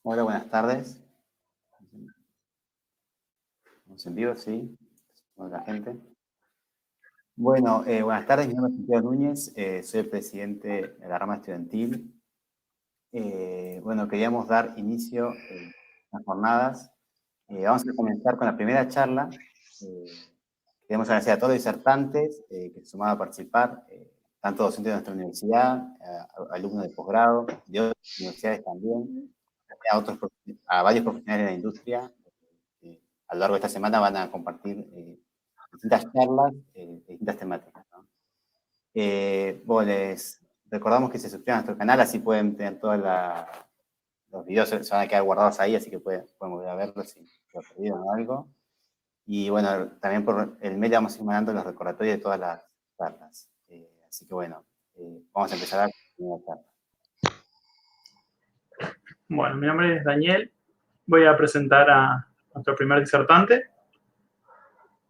Hola, buenas tardes. ¿Estamos en vivo? Sí. Hola, gente. Bueno, buenas tardes. Mi nombre es Santiago Núñez. Soy el presidente de la rama estudiantil. Bueno, queríamos dar inicio a las jornadas. Vamos a comenzar con la primera charla. Queremos agradecer a todos los disertantes que se sumaron a participar, tanto docentes de nuestra universidad, alumnos de posgrado, de otras universidades también, a varios profesionales de la industria. A lo largo de esta semana van a compartir distintas charlas de distintas temáticas, ¿no? Bueno, les recordamos que se suscriban a nuestro canal, así pueden tener todos los videos, se van a quedar guardados ahí, así que pueden volver a verlos si lo perdieron o algo. Y bueno, también por el mail vamos a ir mandando los recordatorios de todas las charlas. Así que bueno, vamos a empezar con la primera charla. Bueno, mi nombre es Daniel. Voy a presentar a nuestro primer disertante.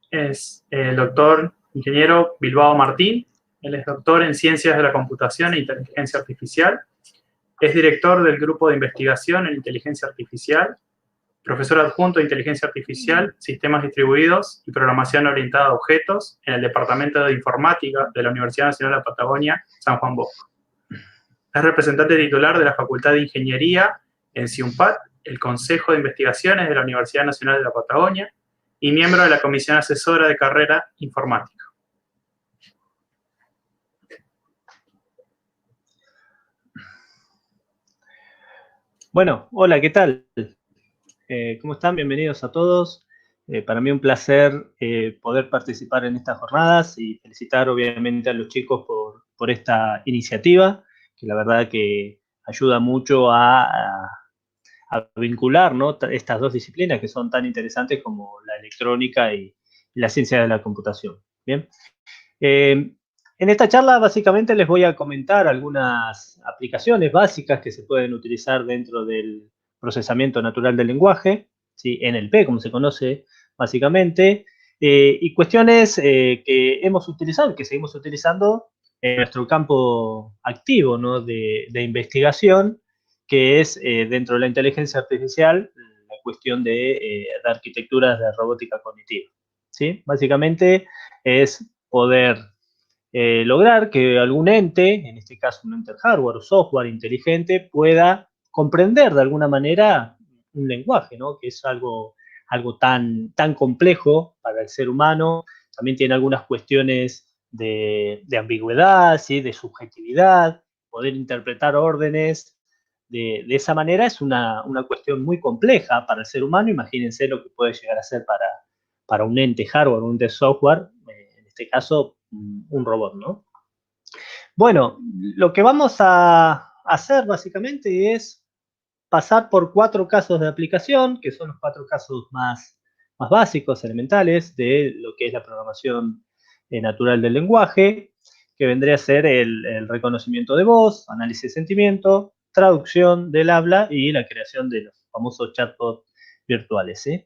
Es el doctor ingeniero Bilbao Martín. Él es doctor en Ciencias de la Computación e Inteligencia Artificial. Es director del Grupo de Investigación en Inteligencia Artificial, profesor adjunto de Inteligencia Artificial, Sistemas Distribuidos y Programación Orientada a Objetos en el Departamento de Informática de la Universidad Nacional de la Patagonia, San Juan Bosco. Es representante titular de la Facultad de Ingeniería en CIUMPAT, el Consejo de Investigaciones de la Universidad Nacional de la Patagonia y miembro de la Comisión Asesora de Carrera Informática. Bueno, hola, ¿qué tal? ¿Cómo están? Bienvenidos a todos. Para mí un placer poder participar en estas jornadas y felicitar obviamente a los chicos por esta iniciativa, que la verdad que ayuda mucho a vincular, ¿no?, estas dos disciplinas que son tan interesantes como la electrónica y la ciencia de la computación. Bien. En esta charla básicamente les voy a comentar algunas aplicaciones básicas que se pueden utilizar dentro del procesamiento natural del lenguaje, ¿sí?, NLP, como se conoce básicamente, y cuestiones que hemos utilizado, que seguimos utilizando en nuestro campo activo, ¿no?, de investigación, que es dentro de la inteligencia artificial, la cuestión de arquitecturas de robótica cognitiva, ¿sí? Básicamente es poder lograr que algún ente, en este caso un ente hardware o software inteligente, pueda comprender de alguna manera un lenguaje, ¿no?, que es algo tan complejo para el ser humano. También tiene algunas cuestiones de ambigüedad, ¿sí?, de subjetividad. Poder interpretar órdenes de esa manera es una cuestión muy compleja para el ser humano. Imagínense lo que puede llegar a ser para un ente hardware, un ente software, en este caso un robot, ¿no? Bueno, lo que vamos a hacer básicamente es pasar por 4 casos de aplicación, que son los 4 casos más básicos, elementales, de lo que es la programación natural del lenguaje, que vendría a ser el reconocimiento de voz, análisis de sentimiento, traducción del habla y la creación de los famosos chatbots virtuales, ¿sí?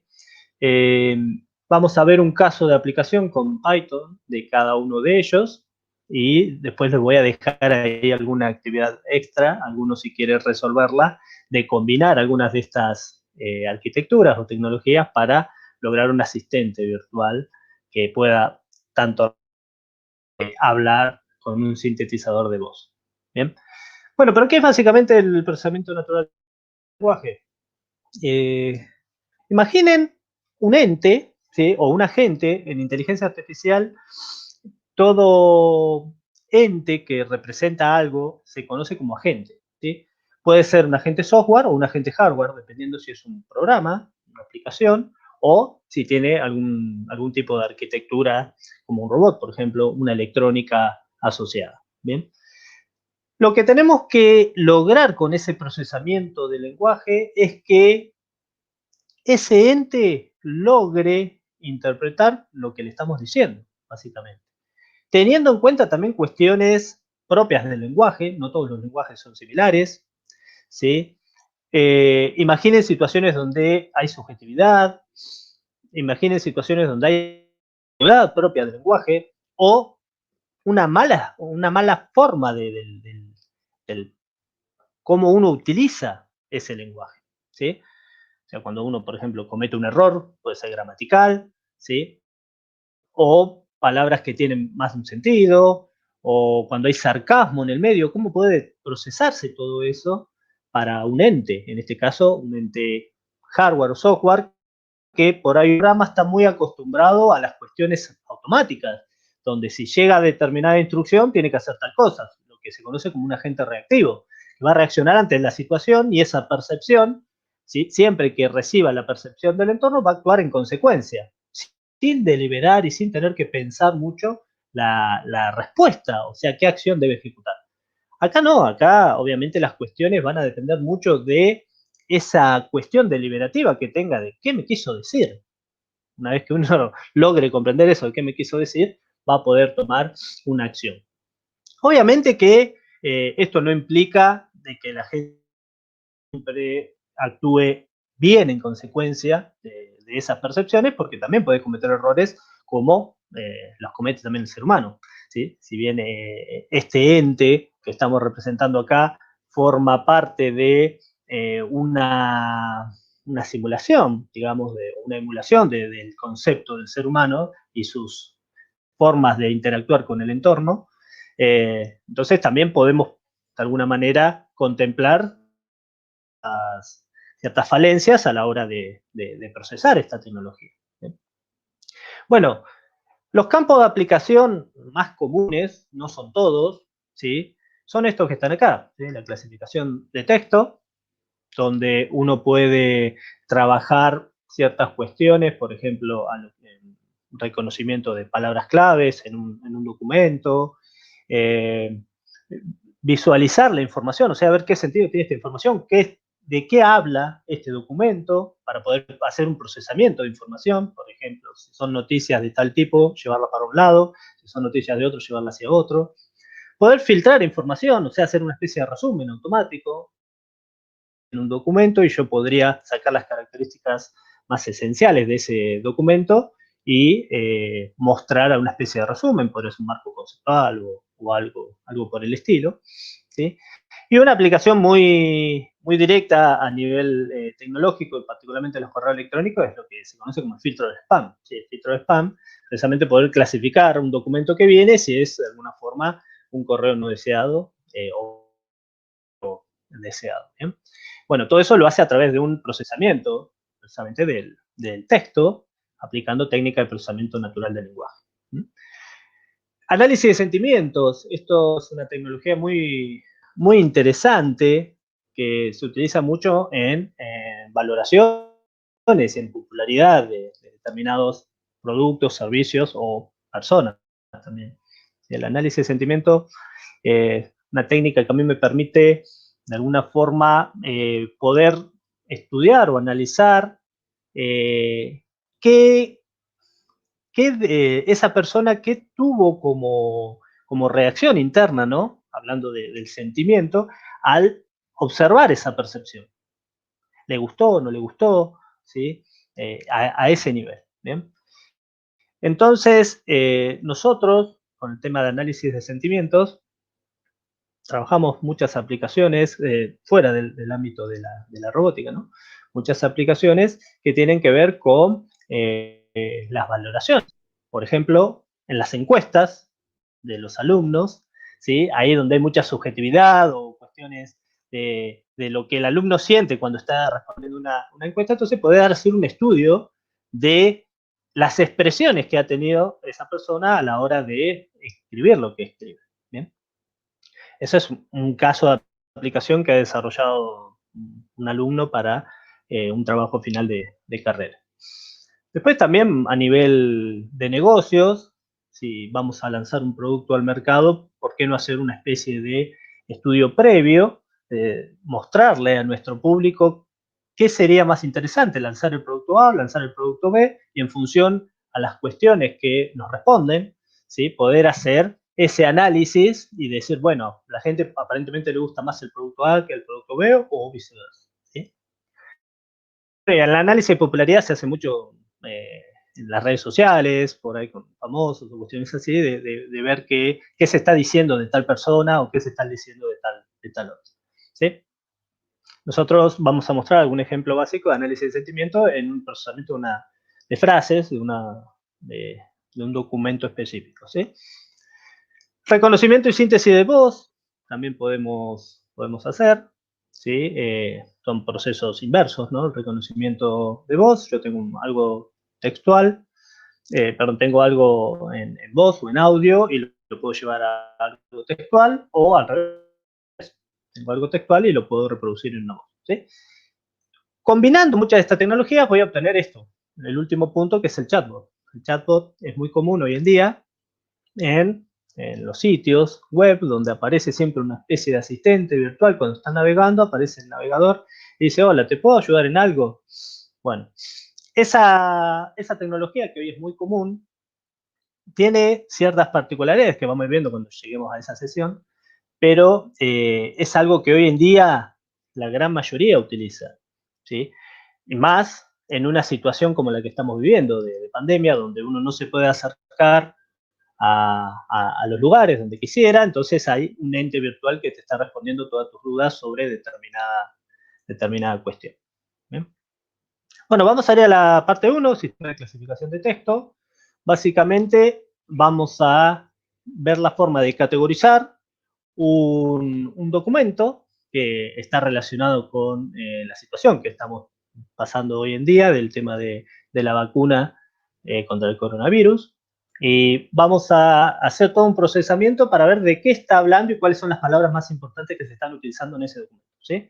Vamos a ver un caso de aplicación con Python de cada uno de ellos y después les voy a dejar ahí alguna actividad extra, algunos si quieren resolverla, de combinar algunas de estas arquitecturas o tecnologías para lograr un asistente virtual que pueda tanto hablar con un sintetizador de voz. ¿Bien? Bueno, pero ¿qué es básicamente el procesamiento natural del lenguaje? Imaginen un ente, ¿sí?, o un agente en inteligencia artificial. Todo ente que representa algo se conoce como agente, ¿sí? Puede ser un agente software o un agente hardware, dependiendo si es un programa, una aplicación, o si tiene algún tipo de arquitectura, como un robot, por ejemplo, una electrónica asociada. ¿Bien? Lo que tenemos que lograr con ese procesamiento del lenguaje es que ese ente logre interpretar lo que le estamos diciendo, básicamente. Teniendo en cuenta también cuestiones propias del lenguaje, no todos los lenguajes son similares, ¿sí? Imaginen situaciones donde hay subjetividad, imaginen situaciones donde hay subjetividad propia del lenguaje o una mala forma del cómo uno utiliza ese lenguaje, ¿sí? O sea, cuando uno, por ejemplo, comete un error, puede ser gramatical, ¿sí? O palabras que tienen más de un sentido, o cuando hay sarcasmo en el medio, ¿cómo puede procesarse todo eso para un ente? En este caso, un ente hardware o software, que por ahí el programa está muy acostumbrado a las cuestiones automáticas, donde si llega a determinada instrucción tiene que hacer tal cosa, lo que se conoce como un agente reactivo, que va a reaccionar ante la situación y esa percepción, ¿sí? Siempre que reciba la percepción del entorno, va a actuar en consecuencia, sin deliberar y sin tener que pensar mucho la respuesta, o sea, qué acción debe ejecutar. Acá no, acá obviamente las cuestiones van a depender mucho de esa cuestión deliberativa que tenga de qué me quiso decir. Una vez que uno logre comprender eso de qué me quiso decir, va a poder tomar una acción. Obviamente que esto no implica de que la gente siempre actúe bien en consecuencia de esas percepciones, porque también puede cometer errores como los comete también el ser humano, ¿sí? Si bien este ente que estamos representando acá forma parte de una simulación, digamos, de una emulación del concepto del ser humano y sus formas de interactuar con el entorno, entonces también podemos de alguna manera contemplar ciertas falencias a la hora de procesar esta tecnología. Bueno, los campos de aplicación más comunes, no son todos, ¿sí? Son estos que están acá, ¿sí? La clasificación de texto, donde uno puede trabajar ciertas cuestiones, por ejemplo, reconocimiento de palabras claves en un documento, visualizar la información, o sea, ver qué sentido tiene esta información, de qué habla este documento, para poder hacer un procesamiento de información, por ejemplo, si son noticias de tal tipo, llevarlas para un lado, si son noticias de otro, llevarlas hacia otro. Poder filtrar información, o sea, hacer una especie de resumen automático en un documento y yo podría sacar las características más esenciales de ese documento y mostrar a una especie de resumen, podría ser un marco conceptual o algo por el estilo, ¿sí? Y una aplicación muy directa a nivel tecnológico, y particularmente en los correos electrónicos, es lo que se conoce como el filtro de spam. ¿Sí? El filtro de spam, precisamente poder clasificar un documento que viene si es de alguna forma un correo no deseado o deseado. ¿Bien? Bueno, todo eso lo hace a través de un procesamiento, precisamente del texto, aplicando técnica de procesamiento natural del lenguaje. Análisis de sentimientos. Esto es una tecnología muy interesante que se utiliza mucho en valoraciones y en popularidad de determinados productos, servicios o personas también. El análisis de sentimiento es una técnica que a mí me permite de alguna forma poder estudiar o analizar esa persona que tuvo como reacción interna, ¿no? Hablando del sentimiento, al observar esa percepción. ¿Le gustó o no le gustó? ¿Sí? A ese nivel. ¿Bien? Entonces, nosotros, con el tema de análisis de sentimientos, trabajamos muchas aplicaciones fuera del ámbito de la robótica, ¿no? Muchas aplicaciones que tienen que ver con las valoraciones. Por ejemplo, en las encuestas de los alumnos, ¿sí? Ahí donde hay mucha subjetividad o cuestiones de lo que el alumno siente cuando está respondiendo una encuesta, entonces poder hacer un estudio de las expresiones que ha tenido esa persona a la hora de escribir lo que escribe. ¿Bien? Ese es un caso de aplicación que ha desarrollado un alumno para un trabajo final de carrera. Después también a nivel de negocios, si vamos a lanzar un producto al mercado, ¿por qué no hacer una especie de estudio previo, mostrarle a nuestro público qué sería más interesante, lanzar el producto A, lanzar el producto B, y en función a las cuestiones que nos responden, ¿sí? Poder hacer ese análisis y decir, bueno, a la gente aparentemente le gusta más el producto A que el producto B o viceversa. ¿Sí? El análisis de popularidad se hace mucho en las redes sociales, por ahí con famosos o cuestiones así, de ver qué se está diciendo de tal persona o qué se está diciendo de tal otra. ¿Sí? Nosotros vamos a mostrar algún ejemplo básico de análisis de sentimiento en un procesamiento de frases, de un documento específico, ¿sí? Reconocimiento y síntesis de voz, también podemos hacer, ¿sí? Son procesos inversos, ¿no? El reconocimiento de voz, yo tengo algo textual, tengo algo en voz o en audio y lo puedo llevar a algo textual, o al revés, tengo algo textual y lo puedo reproducir en una voz, ¿sí? Combinando muchas de estas tecnologías voy a obtener esto, el último punto, que es el chatbot. El chatbot es muy común hoy en día en los sitios web, donde aparece siempre una especie de asistente virtual. Cuando están navegando, aparece el navegador y dice: hola, ¿te puedo ayudar en algo? Bueno, esa tecnología, que hoy es muy común, tiene ciertas particularidades que vamos viendo cuando lleguemos a esa sesión, pero es algo que hoy en día la gran mayoría utiliza, ¿sí? Y más en una situación como la que estamos viviendo, de pandemia, donde uno no se puede acercar a los lugares donde quisiera. Entonces hay un ente virtual que te está respondiendo todas tus dudas sobre determinada cuestión. ¿Bien? Bueno, vamos a ir a la parte 1, sistema de clasificación de texto. Básicamente vamos a ver la forma de categorizar un documento que está relacionado con la situación que estamos pasando hoy en día, del tema de la vacuna contra el coronavirus. Y vamos a hacer todo un procesamiento para ver de qué está hablando y cuáles son las palabras más importantes que se están utilizando en ese documento, ¿sí?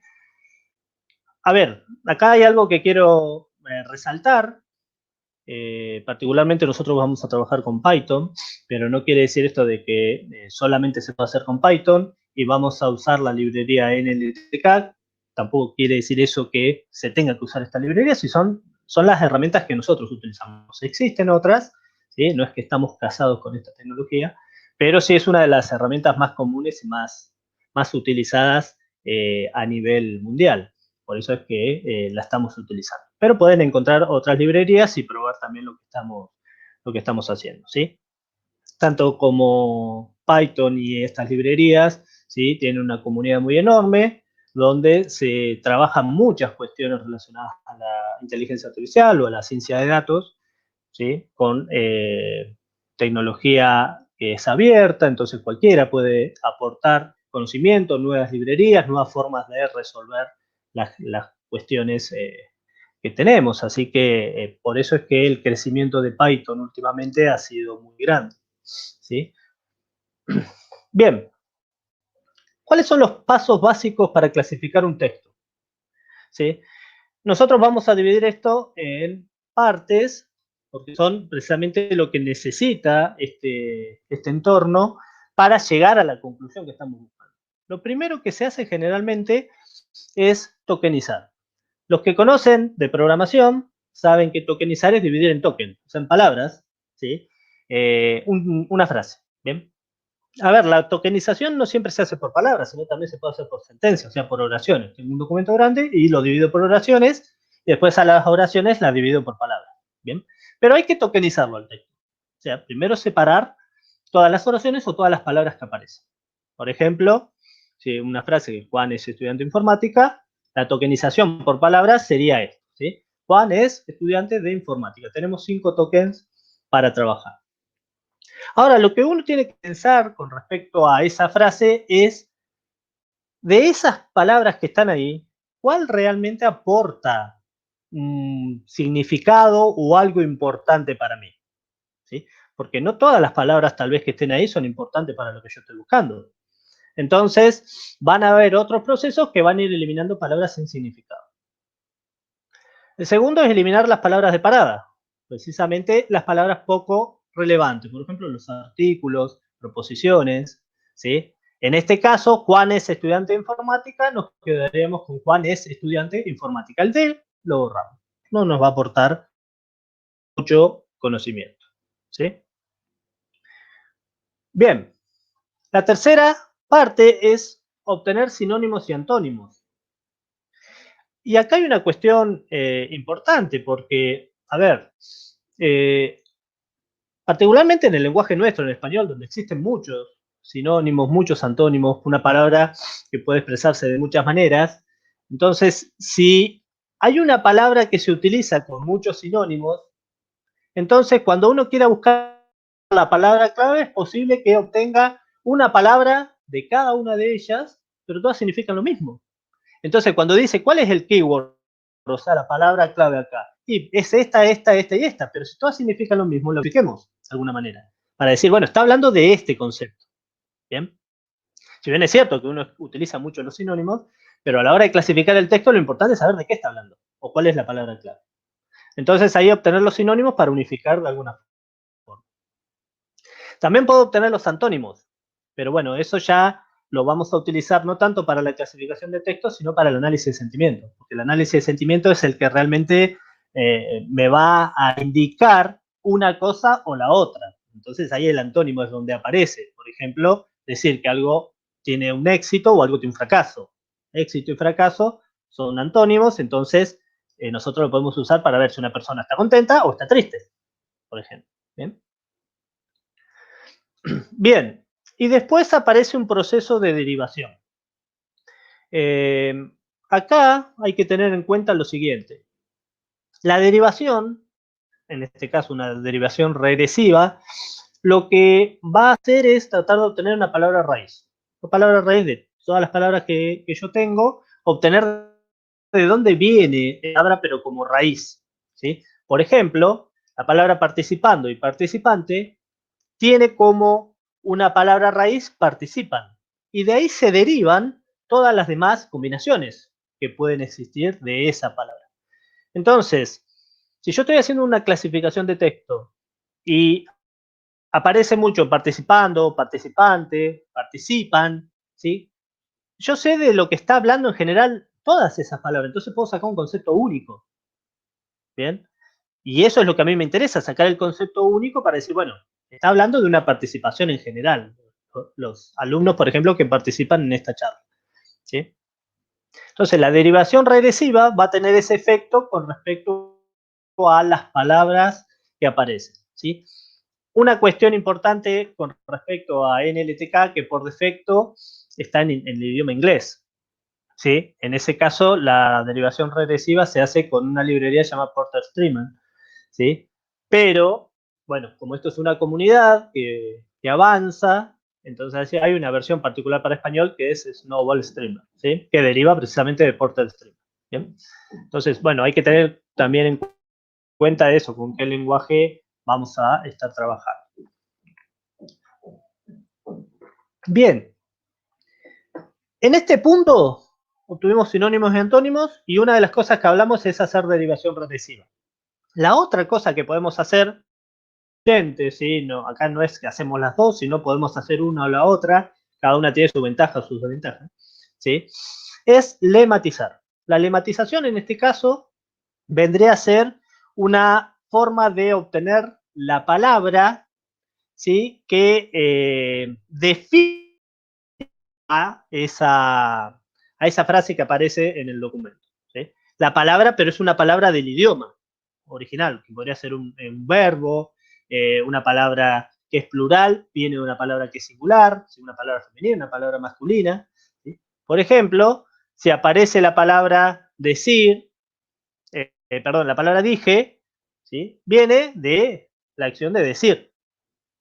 A ver, acá hay algo que quiero resaltar. Particularmente nosotros vamos a trabajar con Python, pero no quiere decir esto de que solamente se puede hacer con Python y vamos a usar la librería NLTK. Tampoco quiere decir eso que se tenga que usar esta librería, si son las herramientas que nosotros utilizamos. Existen otras, ¿sí? No es que estamos casados con esta tecnología, pero sí es una de las herramientas más comunes y más utilizadas a nivel mundial. Por eso es que la estamos utilizando. Pero pueden encontrar otras librerías y probar también lo que estamos haciendo, ¿sí? Tanto como Python y estas librerías, ¿sí? Tienen una comunidad muy enorme, donde se trabajan muchas cuestiones relacionadas a la inteligencia artificial o a la ciencia de datos, ¿sí? Con tecnología que es abierta, entonces cualquiera puede aportar conocimiento, nuevas librerías, nuevas formas de resolver las cuestiones que tenemos. Así que por eso es que el crecimiento de Python últimamente ha sido muy grande, ¿sí? Bien, ¿cuáles son los pasos básicos para clasificar un texto? ¿Sí? Nosotros vamos a dividir esto en partes, porque son precisamente lo que necesita este entorno para llegar a la conclusión que estamos buscando. Lo primero que se hace generalmente es tokenizar. Los que conocen de programación saben que tokenizar es dividir en token, o sea, en palabras, ¿sí? Una frase, ¿bien? A ver, la tokenización no siempre se hace por palabras, sino también se puede hacer por sentencias, o sea, por oraciones. Tengo un documento grande y lo divido por oraciones, y después a las oraciones las divido por palabras, ¿bien? Pero hay que tokenizarlo al texto. O sea, primero separar todas las oraciones o todas las palabras que aparecen. Por ejemplo, si una frase que Juan es estudiante de informática, la tokenización por palabras sería esto, ¿sí? Juan es estudiante de informática. Tenemos 5 tokens para trabajar. Ahora, lo que uno tiene que pensar con respecto a esa frase es, de esas palabras que están ahí, ¿cuál realmente aporta significado o algo importante para mí? ¿Sí? Porque no todas las palabras tal vez que estén ahí son importantes para lo que yo estoy buscando. Entonces, van a haber otros procesos que van a ir eliminando palabras sin significado. El segundo es eliminar las palabras de parada, precisamente las palabras poco relevantes, por ejemplo, los artículos, proposiciones, ¿sí? En este caso, Juan es estudiante de informática, nos quedaríamos con Juan es estudiante de informática. El de lo borramos, no nos va a aportar mucho conocimiento, ¿sí? Bien, la tercera parte es obtener sinónimos y antónimos. Y acá hay una cuestión importante porque, a ver, particularmente en el lenguaje nuestro, en el español, donde existen muchos sinónimos, muchos antónimos, una palabra que puede expresarse de muchas maneras, Entonces, si hay una palabra que se utiliza con muchos sinónimos, entonces cuando uno quiera buscar la palabra clave, es posible que obtenga una palabra de cada una de ellas, pero todas significan lo mismo. Entonces, cuando dice, ¿cuál es el keyword? O sea, la palabra clave acá. Y es esta y esta, pero si todas significan lo mismo, lo expliquemos de alguna manera. Para decir, bueno, está hablando de este concepto. ¿Bien? Si bien es cierto que uno utiliza mucho los sinónimos, pero a la hora de clasificar el texto, lo importante es saber de qué está hablando o cuál es la palabra clave. Entonces, ahí obtener los sinónimos para unificar de alguna forma. También puedo obtener los antónimos, pero bueno, eso ya lo vamos a utilizar no tanto para la clasificación de textos, sino para el análisis de sentimiento, porque el análisis de sentimiento es el que realmente me va a indicar una cosa o la otra. Entonces ahí el antónimo es donde aparece. Por ejemplo, decir que algo tiene un éxito o algo tiene un fracaso. Éxito y fracaso son antónimos, entonces nosotros lo podemos usar para ver si una persona está contenta o está triste, por ejemplo. ¿Bien? Bien, y después aparece un proceso de derivación. Acá hay que tener en cuenta lo siguiente. La derivación, en este caso una derivación regresiva, lo que va a hacer es tratar de obtener una palabra raíz. Una palabra raíz de todas las palabras que yo tengo, obtener de dónde viene la palabra, pero como raíz. ¿Sí? Por ejemplo, la palabra participando y participante tiene como una palabra raíz participan. Y de ahí se derivan todas las demás combinaciones que pueden existir de esa palabra. Entonces, si yo estoy haciendo una clasificación de texto y aparece mucho participando, participante, participan, ¿sí? Yo sé de lo que está hablando en general todas esas palabras, entonces puedo sacar un concepto único. ¿Bien? Y eso es lo que a mí me interesa, sacar el concepto único para decir, bueno, está hablando de una participación en general. Los alumnos, por ejemplo, que participan en esta charla. ¿Sí? Entonces, la derivación regresiva va a tener ese efecto con respecto a las palabras que aparecen. ¿Sí? Una cuestión importante con respecto a NLTK, que por defecto está en el idioma inglés. ¿Sí? En ese caso, la derivación regresiva se hace con una librería llamada Porter Streamer. ¿Sí? Pero, bueno, como esto es una comunidad que avanza, entonces hay una versión particular para español que es Snowball Streamer, ¿sí? Que deriva precisamente de Porter Streamer. ¿Bien? Entonces, bueno, hay que tener también en cuenta eso, con qué lenguaje vamos a estar trabajando. Bien. En este punto obtuvimos sinónimos y antónimos y una de las cosas que hablamos es hacer derivación regresiva. La otra cosa que podemos hacer, ¿sí? No, acá no es que hacemos las dos, sino podemos hacer una o la otra, cada una tiene su ventaja o sus desventajas, ¿sí? Es lematizar. La lematización en este caso vendría a ser una forma de obtener la palabra, ¿sí? Que define a esa frase que aparece en el documento, ¿sí? La palabra, pero es una palabra del idioma original, que podría ser un verbo, una palabra que es plural, viene de una palabra que es singular, una palabra femenina, una palabra masculina, ¿sí? Por ejemplo, si aparece la palabra decir, la palabra dije, ¿sí? Viene de la acción de decir.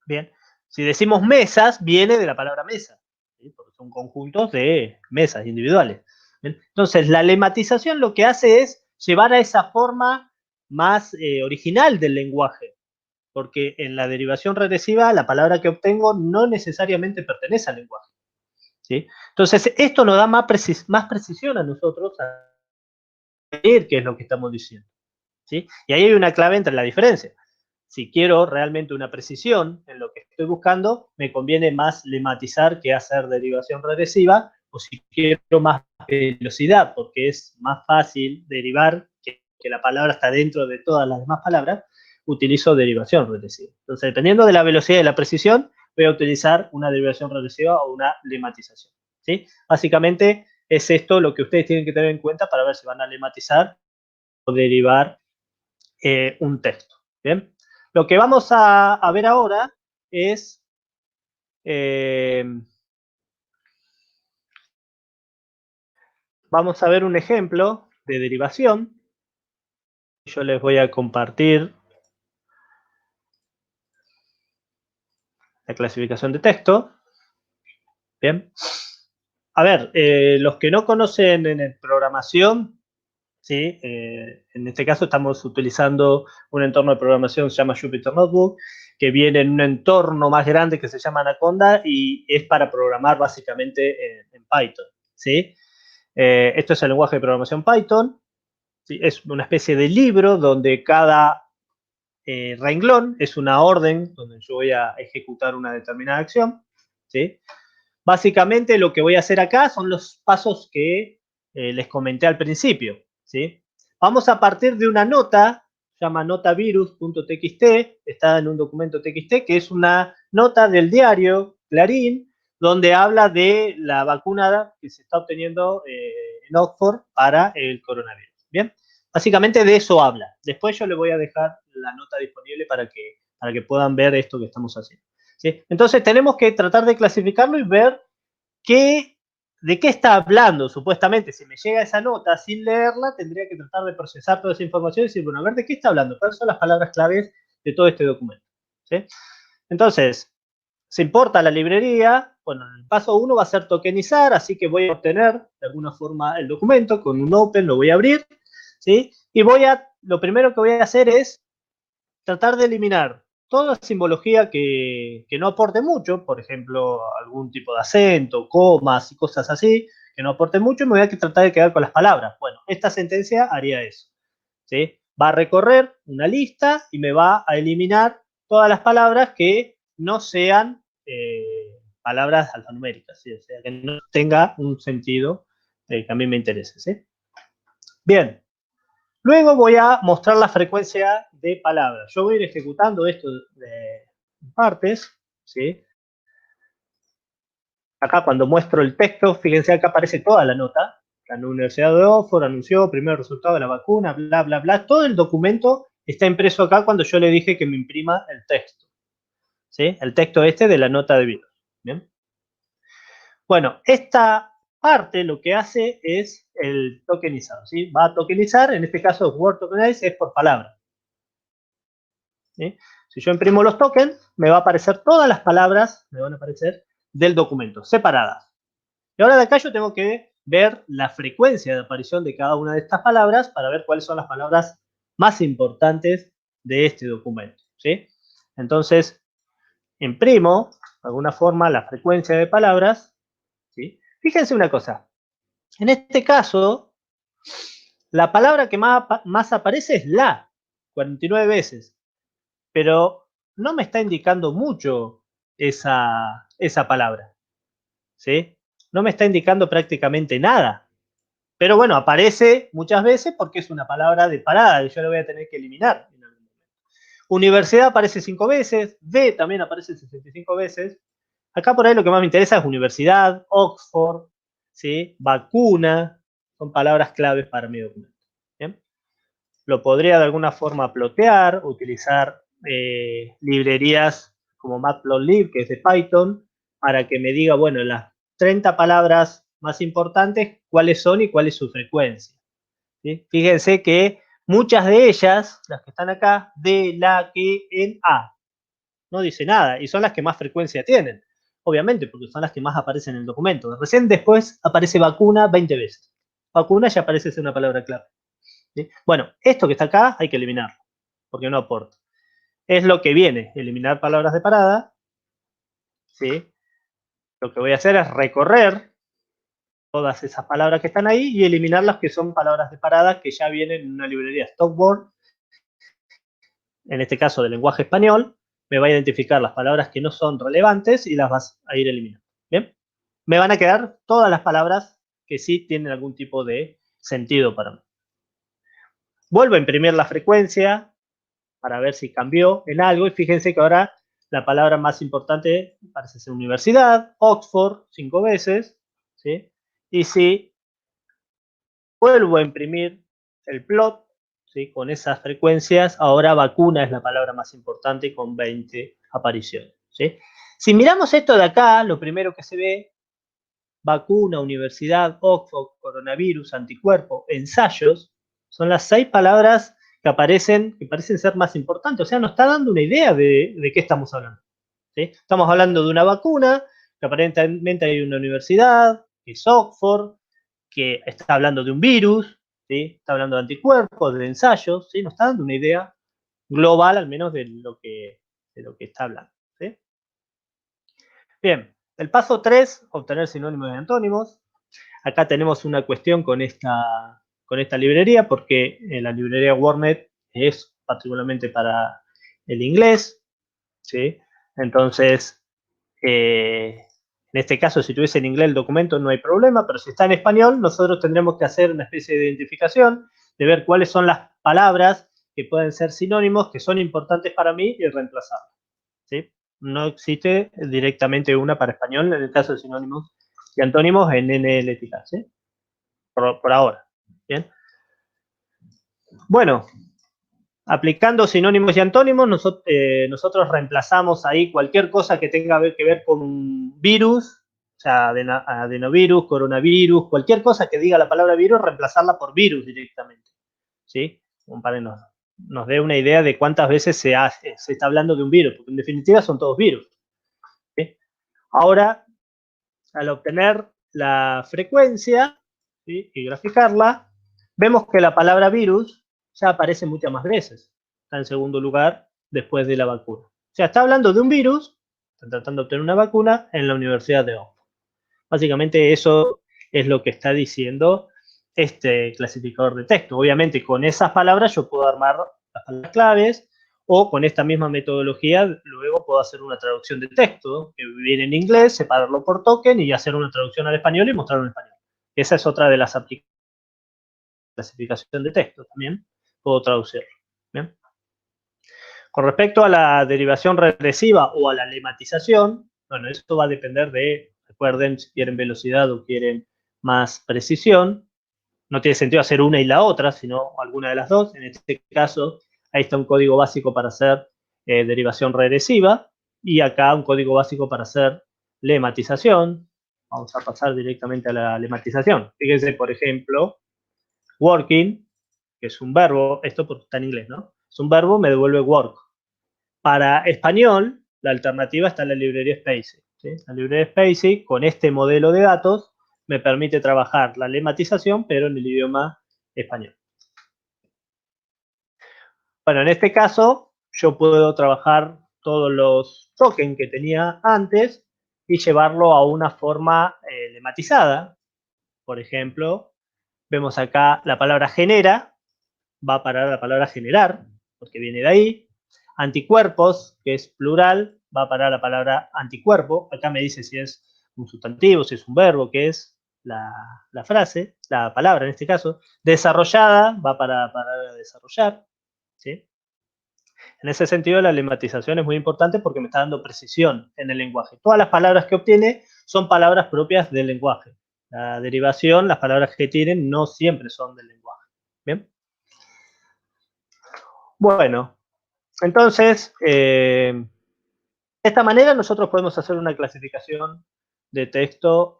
Bien, si decimos mesas, viene de la palabra mesa, ¿sí? Porque son conjuntos de mesas individuales. ¿Bien? Entonces, la lematización lo que hace es llevar a esa forma más original del lenguaje, porque en la derivación regresiva la palabra que obtengo no necesariamente pertenece al lenguaje. ¿Sí? Entonces, esto nos da más precisión a nosotros a leer qué es lo que estamos diciendo. ¿Sí? Y ahí hay una clave entre la diferencia. Si quiero realmente una precisión en lo que estoy buscando, me conviene más lematizar que hacer derivación regresiva, o si quiero más velocidad, porque es más fácil derivar que la palabra está dentro de todas las demás palabras, utilizo derivación regresiva. Entonces, dependiendo de la velocidad y la precisión, voy a utilizar una derivación regresiva o una lematización. ¿Sí? Básicamente es esto lo que ustedes tienen que tener en cuenta para ver si van a lematizar o derivar un texto. ¿Bien? Lo que vamos a ver ahora es vamos a ver un ejemplo de derivación. Yo les voy a compartir la clasificación de texto. Bien. A ver, los que no conocen en programación, ¿sí? En este caso estamos utilizando un entorno de programación que se llama Jupyter Notebook, que viene en un entorno más grande que se llama Anaconda y es para programar básicamente en Python, ¿sí? Esto es el lenguaje de programación Python, ¿sí? Es una especie de libro donde cada renglón es una orden donde yo voy a ejecutar una determinada acción, ¿sí? Básicamente lo que voy a hacer acá son los pasos que les comenté al principio, ¿sí? Vamos a partir de una nota, se llama notavirus.txt, está en un documento TXT, que es una nota del diario Clarín, donde habla de la vacuna que se está obteniendo en Oxford para el coronavirus, ¿bien? Básicamente de eso habla. Después yo le voy a dejar la nota disponible para que puedan ver esto que estamos haciendo, ¿sí? Entonces tenemos que tratar de clasificarlo y ver de qué está hablando, supuestamente. Si me llega esa nota sin leerla, tendría que tratar de procesar toda esa información y decir, bueno, a ver, ¿de qué está hablando? ¿Cuáles son las palabras claves de todo este documento? ¿Sí? Entonces, se importa la librería. Bueno, el paso 1 va a ser tokenizar, así que voy a obtener de alguna forma el documento con un open, lo voy a abrir, ¿sí? Y lo primero que voy a hacer es tratar de eliminar toda simbología que no aporte mucho, por ejemplo, algún tipo de acento, comas y cosas así, que no aporte mucho, y me voy a tratar de quedar con las palabras. Bueno, esta sentencia haría eso, ¿sí? Va a recorrer una lista y me va a eliminar todas las palabras que no sean palabras alfanuméricas, ¿sí? O sea, que no tenga un sentido que a mí me interese, ¿sí? Bien. Luego voy a mostrar la frecuencia de palabras. Yo voy a ir ejecutando esto de partes, ¿sí? Acá cuando muestro el texto, fíjense acá aparece toda la nota. La Universidad de Oxford anunció primer resultado de la vacuna, bla, bla, bla. Todo el documento está impreso acá cuando yo le dije que me imprima el texto, ¿sí? El texto este de la nota de virus, ¿bien? Bueno, esta parte lo que hace es el tokenizado, ¿sí? Va a tokenizar, en este caso Word Tokenize es por palabra, ¿sí? Si yo imprimo los tokens, me va a aparecer todas las palabras, me van a aparecer del documento, separadas. Y ahora de acá yo tengo que ver la frecuencia de aparición de cada una de estas palabras para ver cuáles son las palabras más importantes de este documento, ¿sí? Entonces, imprimo, de alguna forma, la frecuencia de palabras, ¿sí? Fíjense una cosa, en este caso, la palabra que más aparece es la, 49 veces. Pero no me está indicando mucho esa palabra, ¿sí? No me está indicando prácticamente nada. Pero bueno, aparece muchas veces porque es una palabra de parada y yo la voy a tener que eliminar. Universidad aparece 5 veces, D también aparece 65 veces. Acá por ahí lo que más me interesa es universidad, Oxford, ¿sí? Vacuna, son palabras claves para mi documento. ¿Bien? Lo podría de alguna forma plotear, utilizar librerías como Matplotlib, que es de Python, para que me diga, bueno, las 30 palabras más importantes, cuáles son y cuál es su frecuencia, ¿sí? Fíjense que muchas de ellas, las que están acá, de, la, que, en, a, no dice nada, y son las que más frecuencia tienen, obviamente, porque son las que más aparecen en el documento. Recién después aparece vacuna 20 veces. Vacuna ya parece ser una palabra clave, ¿sí? Bueno, esto que está acá hay que eliminarlo, porque no aporta. Es lo que viene, eliminar palabras de parada, ¿sí? Lo que voy a hacer es recorrer todas esas palabras que están ahí y eliminar las que son palabras de parada que ya vienen en una librería Stockboard, en este caso de lenguaje español. Me va a identificar las palabras que no son relevantes y las vas a ir eliminando, ¿bien? Me van a quedar todas las palabras que sí tienen algún tipo de sentido para mí. Vuelvo a imprimir la frecuencia para ver si cambió en algo, y fíjense que ahora la palabra más importante parece ser universidad, Oxford, 5 veces, ¿sí? Y si vuelvo a imprimir el plot, ¿sí? Con esas frecuencias, ahora vacuna es la palabra más importante con 20 apariciones, ¿sí? Si miramos esto de acá, lo primero que se ve vacuna, universidad, Oxford, coronavirus, anticuerpo, ensayos, son las 6 palabras que parecen ser más importantes. O sea, nos está dando una idea de qué estamos hablando. ¿Sí? Estamos hablando de una vacuna, que aparentemente hay una universidad, que es Oxford, que está hablando de un virus, ¿sí? Está hablando de anticuerpos, de ensayos, ¿sí? Nos está dando una idea global, al menos, de lo que está hablando. ¿Sí? Bien, el paso 3, obtener sinónimos y antónimos. Acá tenemos una cuestión con esta librería, porque la librería WordNet es particularmente para el inglés, ¿sí? Entonces, en este caso, si tuviese en inglés el documento no hay problema, pero si está en español, nosotros tendremos que hacer una especie de identificación, de ver cuáles son las palabras que pueden ser sinónimos, que son importantes para mí, y reemplazarlas, ¿sí? No existe directamente una para español en el caso de sinónimos y antónimos en NLTK, ¿sí? Por ahora. ¿Bien? Bueno, aplicando sinónimos y antónimos, nosotros reemplazamos ahí cualquier cosa que tenga que ver con un virus, o sea, adenovirus, coronavirus, cualquier cosa que diga la palabra virus, reemplazarla por virus directamente, ¿sí? Para que nos dé una idea de cuántas veces se está hablando de un virus, porque en definitiva son todos virus, ¿sí? Ahora, al obtener la frecuencia, ¿sí? Y graficarla, vemos que la palabra virus ya aparece muchas más veces. Está en segundo lugar después de la vacuna. O sea, está hablando de un virus, están tratando de obtener una vacuna en la Universidad de Oxford. Básicamente eso es lo que está diciendo este clasificador de texto. Obviamente con esas palabras yo puedo armar las palabras claves, o con esta misma metodología luego puedo hacer una traducción de texto que viene en inglés, separarlo por token y hacer una traducción al español y mostrarlo en español. Esa es otra de las aplicaciones de clasificación de texto también. Puedo traducirlo. ¿Bien? Con respecto a la derivación regresiva o a la lematización, bueno, esto va a depender de, recuerden, si quieren velocidad o quieren más precisión. No tiene sentido hacer una y la otra, sino alguna de las dos. En este caso, ahí está un código básico para hacer derivación regresiva, y acá un código básico para hacer lematización. Vamos a pasar directamente a la lematización. Fíjense, por ejemplo, working, que es un verbo, esto porque está en inglés, ¿no? Es un verbo, me devuelve work. Para español, la alternativa está en la librería Spacy, ¿sí? La librería Spacy, con este modelo de datos, me permite trabajar la lematización, pero en el idioma español. Bueno, en este caso, yo puedo trabajar todos los tokens que tenía antes y llevarlo a una forma lematizada. Por ejemplo, vemos acá la palabra genera, va a parar a la palabra generar, porque viene de ahí. Anticuerpos, que es plural, va a parar a la palabra anticuerpo. Acá me dice si es un sustantivo, si es un verbo, que es la frase, la palabra en este caso. Desarrollada, va para desarrollar, ¿sí? En ese sentido, la lematización es muy importante porque me está dando precisión en el lenguaje. Todas las palabras que obtiene son palabras propias del lenguaje. La derivación, las palabras que tienen, no siempre son del lenguaje. ¿Bien? Bueno, entonces, de esta manera nosotros podemos hacer una clasificación de texto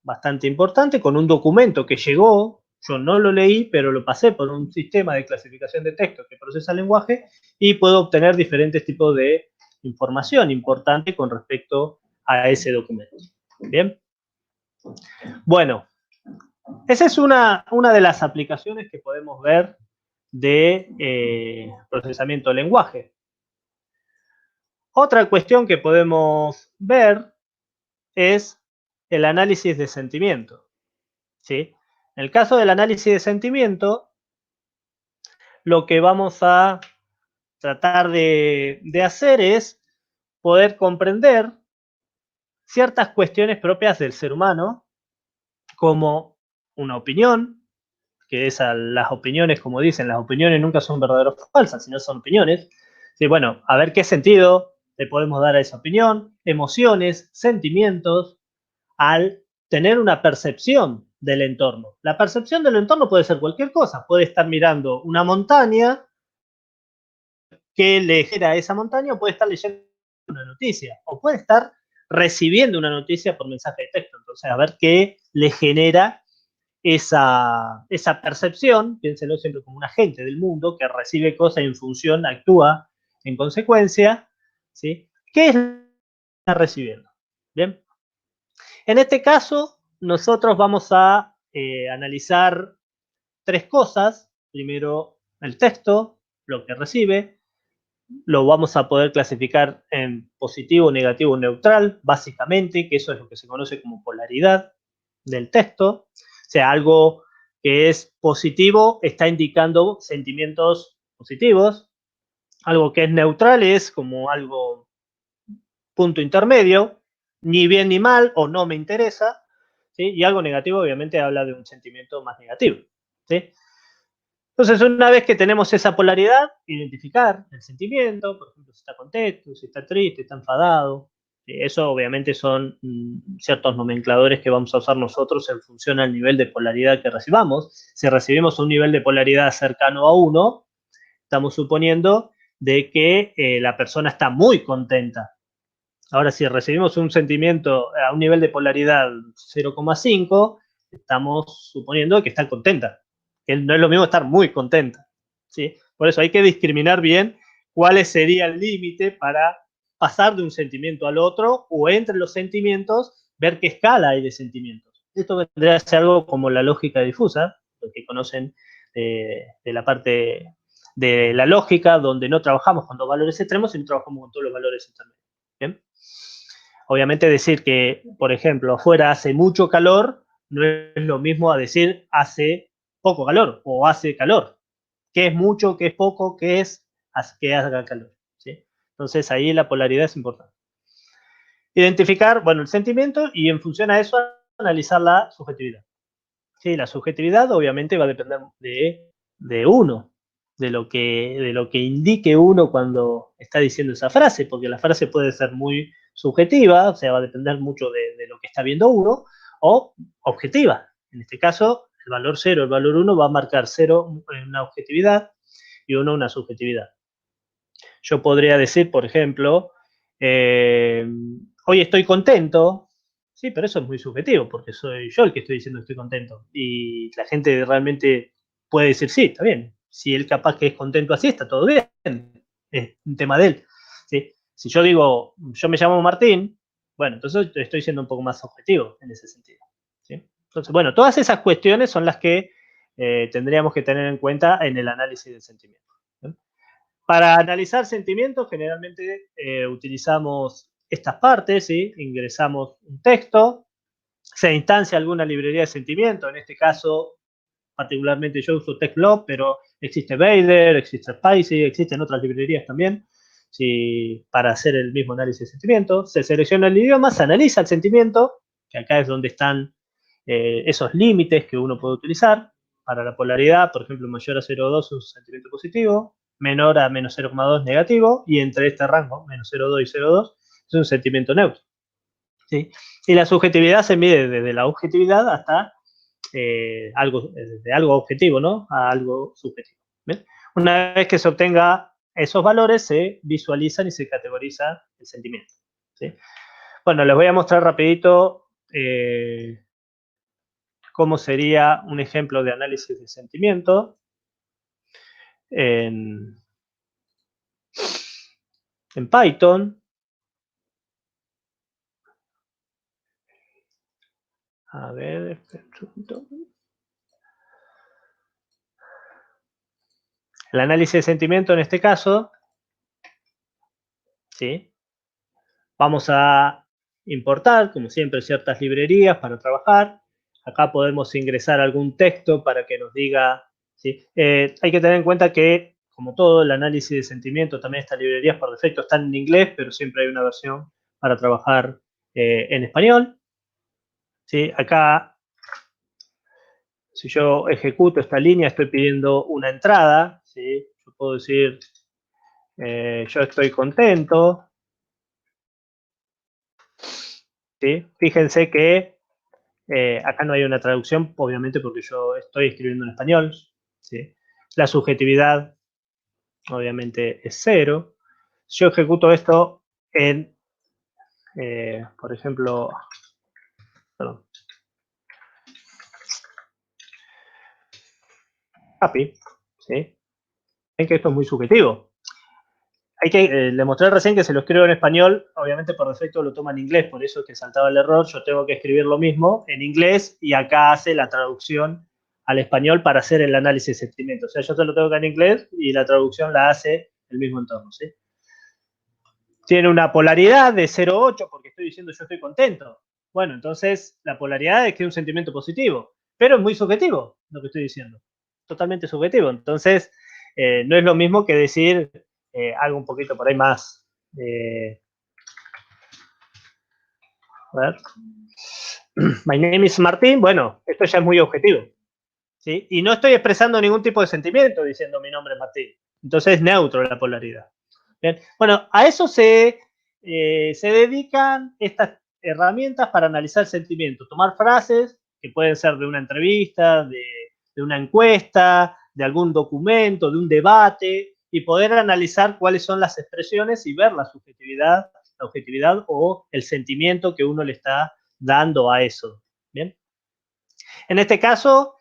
bastante importante con un documento que llegó. Yo no lo leí, pero lo pasé por un sistema de clasificación de texto que procesa el lenguaje, y puedo obtener diferentes tipos de información importante con respecto a ese documento. Bien. Bueno, esa es una de las aplicaciones que podemos ver de procesamiento de lenguaje. Otra cuestión que podemos ver es el análisis de sentimiento, ¿sí? En el caso del análisis de sentimiento, lo que vamos a tratar de hacer es poder comprender ciertas cuestiones propias del ser humano, como una opinión, que las opiniones, como dicen, las opiniones nunca son verdaderas o falsas, sino son opiniones. Sí, bueno, a ver qué sentido le podemos dar a esa opinión, emociones, sentimientos, al tener una percepción del entorno. La percepción del entorno puede ser cualquier cosa. Puede estar mirando una montaña que le genera esa montaña, o puede estar leyendo una noticia, o puede estar recibiendo una noticia por mensaje de texto. Entonces, a ver qué le genera esa percepción, piénsenlo siempre como un agente del mundo que recibe cosas y en función actúa en consecuencia, ¿sí? ¿Qué está recibiendo? Bien. En este caso, nosotros vamos a analizar tres cosas. Primero, el texto, lo que recibe. Lo vamos a poder clasificar en positivo, negativo, neutral, básicamente, que eso es lo que se conoce como polaridad del texto. O sea, algo que es positivo está indicando sentimientos positivos. Algo que es neutral es como algo punto intermedio, ni bien ni mal, o no me interesa, ¿sí? Y algo negativo obviamente habla de un sentimiento más negativo, ¿sí? Entonces, una vez que tenemos esa polaridad, identificar el sentimiento, por ejemplo, si está contento, si está triste, está enfadado. Eso obviamente son ciertos nomencladores que vamos a usar nosotros en función al nivel de polaridad que recibamos. Si recibimos un nivel de polaridad cercano a 1, estamos suponiendo de que la persona está muy contenta. Ahora, si recibimos un sentimiento a un nivel de polaridad 0,5, estamos suponiendo que está contenta. Que no es lo mismo estar muy contenta, ¿sí? Por eso hay que discriminar bien cuál sería el límite para pasar de un sentimiento al otro, o entre los sentimientos, ver qué escala hay de sentimientos. Esto vendría a ser algo como la lógica difusa, lo que conocen de la parte de la lógica, donde no trabajamos con dos valores extremos, sino trabajamos con todos los valores intermedios. ¿Bien? Obviamente decir que, por ejemplo, afuera hace mucho calor no es lo mismo a decir hace poco calor o hace calor. ¿Qué es mucho, qué es poco, qué es que haga calor? ¿Sí? Entonces ahí la polaridad es importante. Identificar, bueno, el sentimiento y en función a eso analizar la subjetividad. Sí, la subjetividad obviamente va a depender de uno, de lo que indique uno cuando está diciendo esa frase, porque la frase puede ser muy subjetiva, o sea, va a depender mucho de lo que está viendo uno, o objetiva. En este caso, el valor 0, el valor 1 va a marcar 0 una objetividad y 1 una subjetividad. Yo podría decir, por ejemplo, hoy estoy contento. Sí, pero eso es muy subjetivo, porque soy yo el que estoy diciendo que estoy contento. Y la gente realmente puede decir, sí, está bien. Si él capaz que es contento así, está todo bien. Es un tema de él. ¿Sí? Si yo digo, yo me llamo Martín, bueno, entonces estoy siendo un poco más objetivo en ese sentido. ¿Sí? Entonces, bueno, todas esas cuestiones son las que tendríamos que tener en cuenta en el análisis del sentimiento. ¿Sí? Para analizar sentimientos, generalmente utilizamos estas partes, ¿sí? Ingresamos un texto, se instancia alguna librería de sentimiento, en este caso, particularmente yo uso TextLab, pero existe Vader, existe Spicy, existen otras librerías también, ¿sí? Para hacer el mismo análisis de sentimiento. Se selecciona el idioma, se analiza el sentimiento, que acá es donde están esos límites que uno puede utilizar. Para la polaridad, por ejemplo, mayor a 0,2 es un sentimiento positivo, menor a menos 0,2 negativo, y entre este rango, menos 0,2 y 0,2, es un sentimiento neutro. ¿Sí? Y la subjetividad se mide desde la objetividad hasta algo objetivo, ¿no? A algo subjetivo. ¿Bien? Una vez que se obtenga esos valores, se visualizan y se categoriza el sentimiento. ¿Sí? Bueno, les voy a mostrar rapidito cómo sería un ejemplo de análisis de sentimiento en Python. A ver, el análisis de sentimiento en este caso, ¿sí? Vamos a importar, como siempre, ciertas librerías para trabajar. Acá podemos ingresar algún texto para que nos diga, ¿sí? Hay que tener en cuenta que, como todo, el análisis de sentimiento, también estas librerías por defecto están en inglés, pero siempre hay una versión para trabajar en español. ¿Sí? Acá, si yo ejecuto esta línea, estoy pidiendo una entrada. ¿Sí? Yo puedo decir, yo estoy contento. ¿Sí? Fíjense que acá no hay una traducción, obviamente, porque yo estoy escribiendo en español. ¿Sí? La subjetividad, obviamente, es 0. Si yo ejecuto esto en por ejemplo, perdón, happy, ¿sí? Ven que esto es muy subjetivo. Hay que, le mostré recién que se lo escribo en español, obviamente por defecto lo toma en inglés, por eso es que saltaba el error, yo tengo que escribir lo mismo en inglés y acá hace la traducción al español para hacer el análisis de sentimiento. O sea, yo se lo tengo que en inglés y la traducción la hace el mismo entorno, ¿sí? Tiene una polaridad de 0,8 porque estoy diciendo yo estoy contento. Bueno, entonces la polaridad es que es un sentimiento positivo, pero es muy subjetivo lo que estoy diciendo. Totalmente subjetivo. Entonces, no es lo mismo que decir algo un poquito por ahí más. A ver. My name is Martín. Bueno, esto ya es muy objetivo, ¿sí? Y no estoy expresando ningún tipo de sentimiento diciendo mi nombre es Martín. Entonces es neutro la polaridad. Bien. Bueno, a eso se dedican estas herramientas para analizar sentimientos. Tomar frases que pueden ser de una entrevista, de una encuesta, de algún documento, de un debate, y poder analizar cuáles son las expresiones y ver la objetividad o el sentimiento que uno le está dando a eso. ¿Bien? En este caso,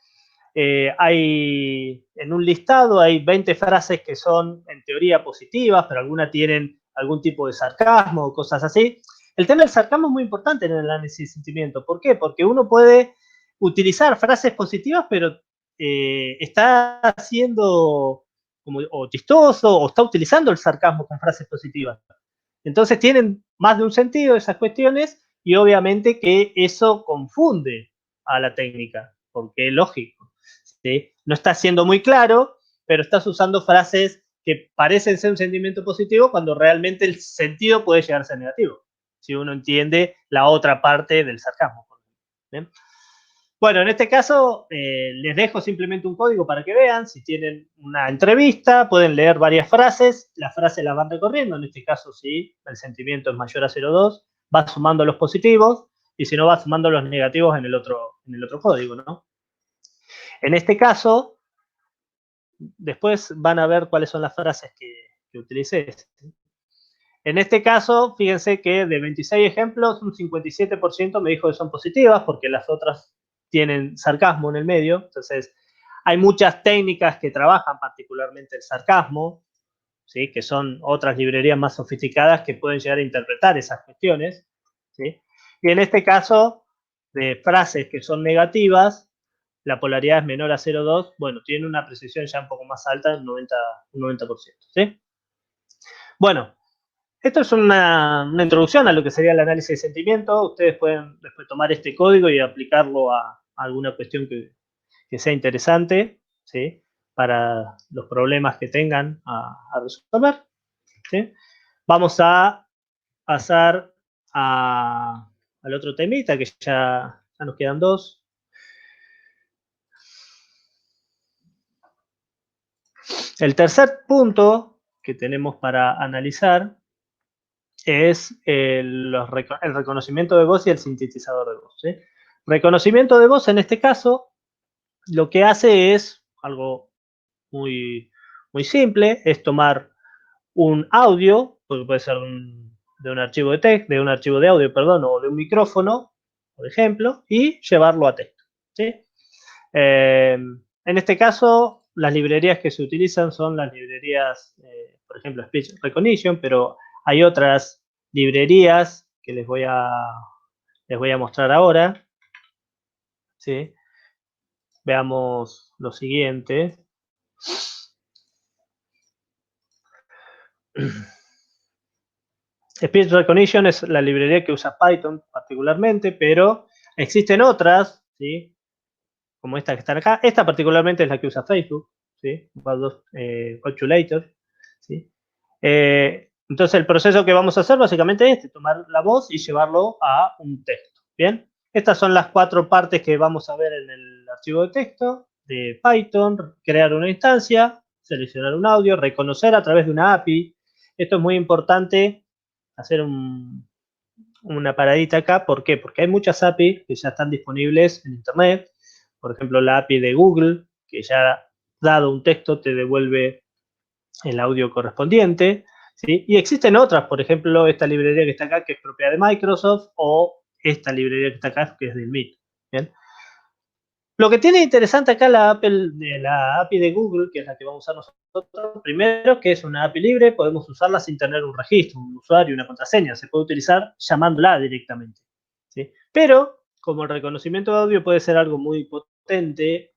en un listado hay 20 frases que son en teoría positivas, pero algunas tienen algún tipo de sarcasmo o cosas así. El tema del sarcasmo es muy importante en el análisis de sentimiento. ¿Por qué? Porque uno puede utilizar frases positivas, pero está haciendo como o chistoso o está utilizando el sarcasmo con frases positivas. Entonces tienen más de un sentido esas cuestiones y obviamente que eso confunde a la técnica, porque es lógico, ¿sí? No está siendo muy claro, pero estás usando frases que parecen ser un sentimiento positivo cuando realmente el sentido puede llegar a ser negativo, si uno entiende la otra parte del sarcasmo. ¿Bien? Bueno, en este caso les dejo simplemente un código para que vean. Si tienen una entrevista, pueden leer varias frases. Las frases las van recorriendo. En este caso, si el sentimiento es mayor a 0,2, va sumando los positivos. Y si no, va sumando los negativos en el otro código, ¿no? En este caso, después van a ver cuáles son las frases que utilicé. En este caso, fíjense que de 26 ejemplos, un 57% me dijo que son positivas, porque las otras tienen sarcasmo en el medio. Entonces, hay muchas técnicas que trabajan particularmente el sarcasmo, ¿sí? Que son otras librerías más sofisticadas que pueden llegar a interpretar esas cuestiones, ¿sí? Y en este caso, de frases que son negativas, la polaridad es menor a 0,2, bueno, tiene una precisión ya un poco más alta, un 90%, ¿sí? Bueno, esto es una introducción a lo que sería el análisis de sentimiento. Ustedes pueden después tomar este código y aplicarlo a alguna cuestión que sea interesante, ¿sí? Para los problemas que tengan a resolver, ¿sí? Vamos a pasar al otro temita, que ya nos quedan dos. El tercer punto que tenemos para analizar es el reconocimiento de voz y el sintetizador de voz, ¿sí? Reconocimiento de voz, en este caso, lo que hace es algo muy, muy simple, es tomar un audio, porque puede ser de un archivo de texto, de un archivo de audio, perdón, o de un micrófono, por ejemplo, y llevarlo a texto, ¿sí? En este caso, las librerías que se utilizan son las librerías, por ejemplo, Speech Recognition, pero hay otras librerías que les voy a mostrar ahora, ¿sí? Veamos lo siguiente. Speech Recognition es la librería que usa Python particularmente, pero existen otras, ¿sí? Como esta que está acá. Esta particularmente es la que usa Facebook, ¿sí? Calculator, ¿sí? Entonces el proceso que vamos a hacer básicamente es tomar la voz y llevarlo a un texto, ¿bien? Estas son las 4 partes que vamos a ver en el archivo de texto de Python: crear una instancia, seleccionar un audio, reconocer a través de una API. Esto es muy importante hacer una paradita acá. ¿Por qué? Porque hay muchas APIs que ya están disponibles en Internet. Por ejemplo, la API de Google, que ya dado un texto te devuelve el audio correspondiente. ¿sí? Y existen otras, por ejemplo, esta librería que está acá, que es propia de Microsoft, o esta librería que está acá, que es de Meet. ¿Bien? Lo que tiene interesante acá la API de Google, que es la que vamos a usar nosotros, primero que es una API libre, podemos usarla sin tener un registro, un usuario, una contraseña, se puede utilizar llamándola directamente, ¿sí? Pero, como el reconocimiento de audio puede ser algo muy potente,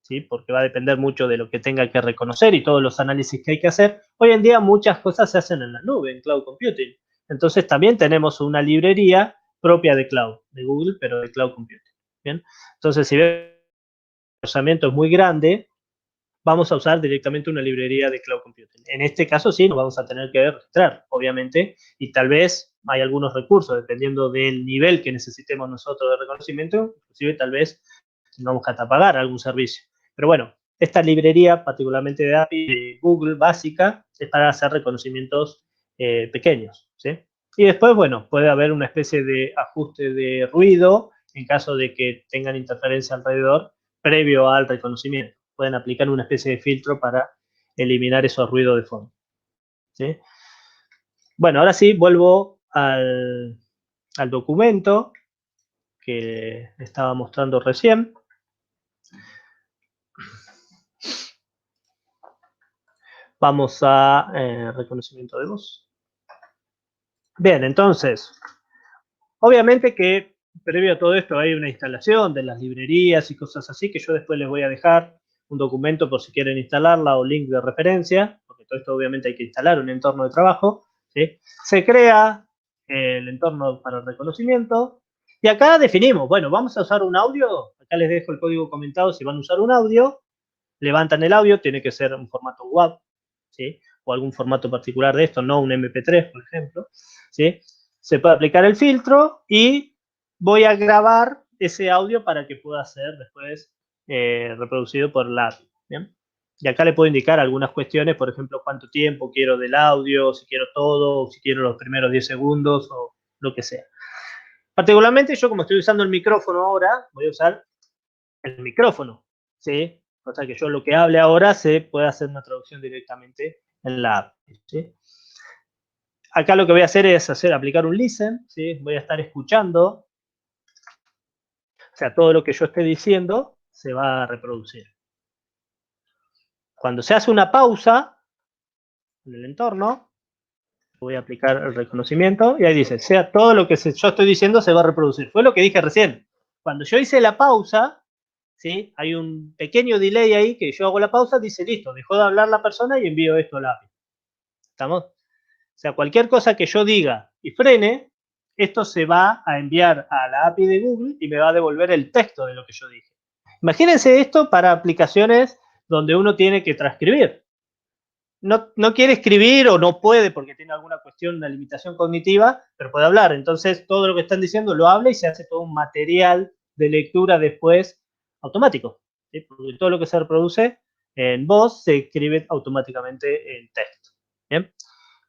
¿sí? Porque va a depender mucho de lo que tenga que reconocer y todos los análisis que hay que hacer, hoy en día muchas cosas se hacen en la nube, en cloud computing. Entonces también tenemos una librería propia de cloud, de Google, pero de cloud computing. ¿Bien? Entonces, si ven procesamiento es muy grande, vamos a usar directamente una librería de cloud computing. En este caso sí, nos vamos a tener que registrar, obviamente, y tal vez hay algunos recursos, dependiendo del nivel que necesitemos nosotros de reconocimiento, inclusive tal vez tengamos que pagar algún servicio. Pero bueno, esta librería, particularmente de API de Google básica, es para hacer reconocimientos pequeños, ¿sí? Y después, bueno, puede haber una especie de ajuste de ruido en caso de que tengan interferencia alrededor, previo al reconocimiento. Pueden aplicar una especie de filtro para eliminar esos ruidos de fondo, ¿sí? Bueno, ahora sí, vuelvo al documento que estaba mostrando recién. Vamos a reconocimiento de voz. Bien, entonces, obviamente que previo a todo esto hay una instalación de las librerías y cosas así, que yo después les voy a dejar un documento por si quieren instalarla o link de referencia, porque todo esto obviamente hay que instalar un entorno de trabajo, ¿sí? Se crea el entorno para el reconocimiento y acá definimos, bueno, vamos a usar un audio, acá les dejo el código comentado si van a usar un audio, levantan el audio, tiene que ser un formato WAV, ¿sí? O algún formato particular de esto, no un MP3, por ejemplo, ¿sí? Se puede aplicar el filtro y voy a grabar ese audio para que pueda ser después reproducido por la API, ¿bien? Y acá le puedo indicar algunas cuestiones, por ejemplo, cuánto tiempo quiero del audio, si quiero todo, o si quiero los primeros 10 segundos, o lo que sea. Particularmente yo, como estoy usando el micrófono ahora, voy a usar el micrófono, ¿sí? O sea que yo lo que hable ahora se puede hacer una traducción directamente en la API, ¿sí? Acá lo que voy a hacer es aplicar un listen, ¿sí? Voy a estar escuchando, o sea, todo lo que yo esté diciendo se va a reproducir. Cuando se hace una pausa en el entorno, voy a aplicar el reconocimiento y ahí dice, sea todo lo que yo estoy diciendo se va a reproducir. Fue lo que dije recién. Cuando yo hice la pausa, ¿sí? Hay un pequeño delay ahí que yo hago la pausa, dice, listo, dejó de hablar la persona y envío esto a la API. ¿Estamos? O sea, cualquier cosa que yo diga y frene, esto se va a enviar a la API de Google y me va a devolver el texto de lo que yo dije. Imagínense esto para aplicaciones donde uno tiene que transcribir. No quiere escribir o no puede porque tiene alguna cuestión, una limitación cognitiva, pero puede hablar. Entonces, todo lo que están diciendo lo habla y se hace todo un material de lectura después automático, ¿sí? Porque todo lo que se reproduce en voz se escribe automáticamente en texto. ¿Bien?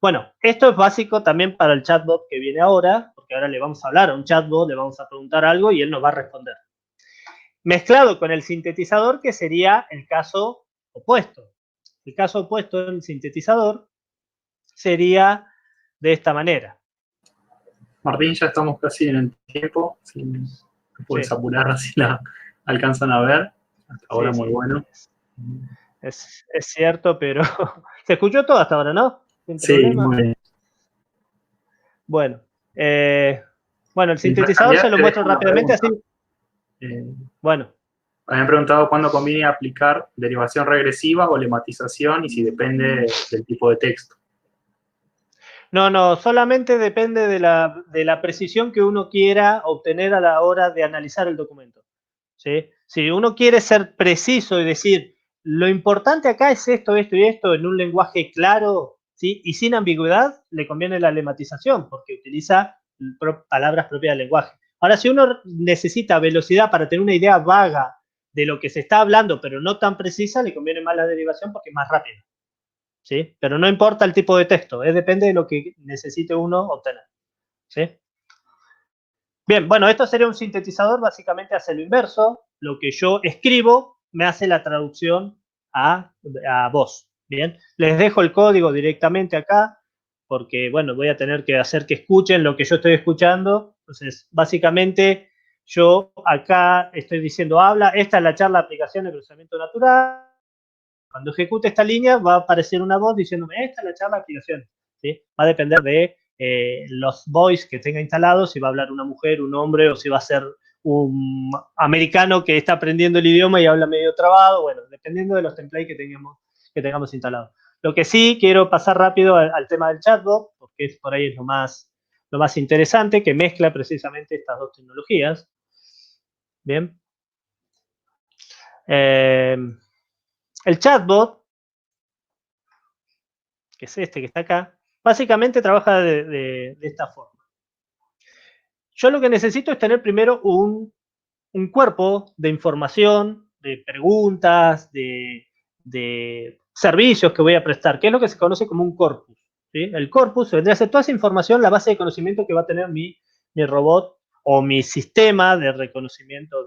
Bueno, esto es básico también para el chatbot que viene ahora, porque ahora le vamos a hablar a un chatbot, le vamos a preguntar algo y él nos va a responder. Mezclado con el sintetizador, que sería el caso opuesto. El caso opuesto del sintetizador sería de esta manera. Martín, ya estamos casi en el tiempo. Si puedes Sí. apurar, así la alcanzan a ver. Hasta ahora Sí, muy sí. bueno. Es cierto, pero se escuchó todo hasta ahora, ¿no? Sin Sí, problema. muy bien. Bueno, bueno, el Si puedes sintetizador cambiar, se lo te muestro dejo una rápidamente pregunta. así. Bueno. Me han preguntado cuándo conviene aplicar derivación regresiva o lematización y si depende del tipo de texto. No, solamente depende de la precisión que uno quiera obtener a la hora de analizar el documento, ¿sí? Si uno quiere ser preciso y decir, lo importante acá es esto, esto y esto, en un lenguaje claro, ¿sí? Y sin ambigüedad, le conviene la lematización, porque utiliza palabras propias del lenguaje. Ahora, si uno necesita velocidad para tener una idea vaga de lo que se está hablando, pero no tan precisa, le conviene más la derivación porque es más rápido, ¿sí? Pero no importa el tipo de texto, depende de lo que necesite uno obtener, ¿sí? Bien, bueno, esto sería un sintetizador, básicamente hace lo inverso, lo que yo escribo me hace la traducción a voz, ¿bien? Les dejo el código directamente acá, porque, bueno, voy a tener que hacer que escuchen lo que yo estoy escuchando. Entonces, básicamente, yo acá estoy diciendo, habla, esta es la charla de aplicación de procesamiento natural. Cuando ejecute esta línea, va a aparecer una voz diciéndome, esta es la charla de aplicaciones, ¿sí? Va a depender de los voice que tenga instalados, si va a hablar una mujer, un hombre, o si va a ser un americano que está aprendiendo el idioma y habla medio trabado, bueno, dependiendo de los templates que tengamos instalados. Lo que sí quiero pasar rápido al tema del chatbot, porque es por ahí es lo más interesante, que mezcla precisamente estas dos tecnologías. Bien. El chatbot, que es este que está acá, básicamente trabaja de esta forma. Yo lo que necesito es tener primero un cuerpo de información, de preguntas, de servicios que voy a prestar, que es lo que se conoce como un corpus. ¿Sí? El corpus vendría a ser toda esa información, la base de conocimiento que va a tener mi robot o mi sistema de reconocimiento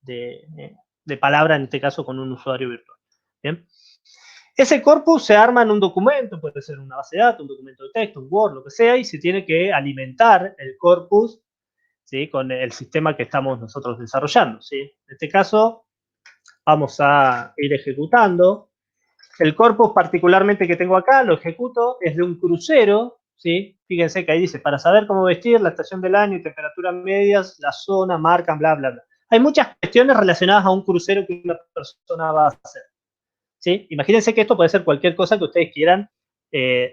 de palabra, en este caso con un usuario virtual. ¿Bien? Ese corpus se arma en un documento, puede ser una base de datos, un documento de texto, un Word, lo que sea, y se tiene que alimentar el corpus, ¿sí? Con el sistema que estamos nosotros desarrollando, ¿sí? En este caso, vamos a ir ejecutando. El corpus particularmente que tengo acá, lo ejecuto, es de un crucero, ¿sí? Fíjense que ahí dice, para saber cómo vestir, la estación del año y temperaturas medias, la zona, marcan, bla, bla, bla. Hay muchas cuestiones relacionadas a un crucero que una persona va a hacer. ¿Sí? Imagínense que esto puede ser cualquier cosa que ustedes quieran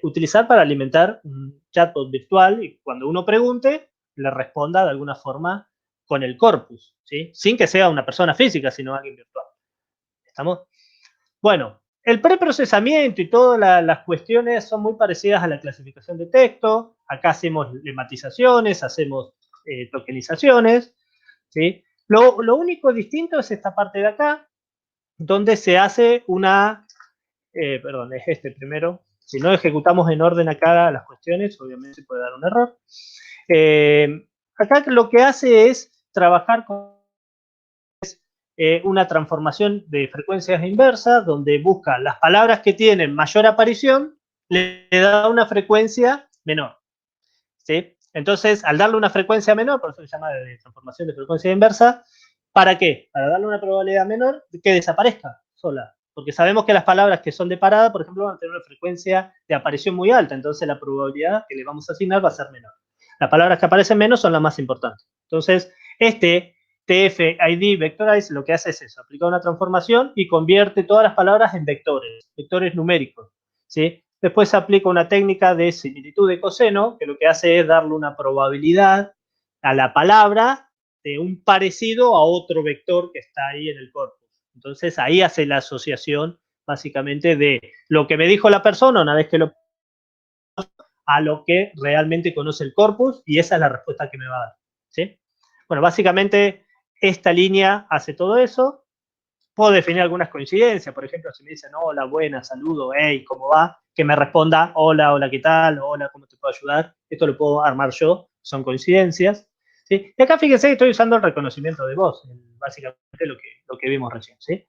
utilizar para alimentar un chatbot virtual y cuando uno pregunte, le responda de alguna forma con el corpus, ¿sí? Sin que sea una persona física, sino alguien virtual. ¿Estamos? Bueno, el preprocesamiento y todas las cuestiones son muy parecidas a la clasificación de texto. Acá hacemos lematizaciones, hacemos tokenizaciones, ¿sí? Lo único distinto es esta parte de acá, donde se hace una, perdón, es este primero. Si no ejecutamos en orden acá las cuestiones, obviamente se puede dar un error. Acá lo que hace es trabajar con una transformación de frecuencias inversas, donde busca las palabras que tienen mayor aparición, le da una frecuencia menor. ¿Sí? Entonces, al darle una frecuencia menor, por eso se llama de transformación de frecuencia inversa, ¿para qué? Para darle una probabilidad menor de que desaparezca sola. Porque sabemos que las palabras que son de parada, por ejemplo, van a tener una frecuencia de aparición muy alta, entonces la probabilidad que le vamos a asignar va a ser menor. Las palabras que aparecen menos son las más importantes. Entonces, este TF-ID Vectorize lo que hace es eso, aplica una transformación y convierte todas las palabras en vectores numéricos, ¿sí? Después se aplica una técnica de similitud de coseno, que lo que hace es darle una probabilidad a la palabra de un parecido a otro vector que está ahí en el corpus. Entonces ahí hace la asociación básicamente de lo que me dijo la persona una vez que lo a lo que realmente conoce el corpus y esa es la respuesta que me va a dar. ¿Sí? Bueno, básicamente esta línea hace todo eso. Puedo definir algunas coincidencias, por ejemplo, si me dicen hola, buenas, saludo, hey, ¿cómo va? Que me responda hola, hola, ¿qué tal? Hola, ¿cómo te puedo ayudar? Esto lo puedo armar yo, son coincidencias. ¿Sí? Y acá fíjense que estoy usando el reconocimiento de voz, básicamente lo que vimos recién. ¿Sí?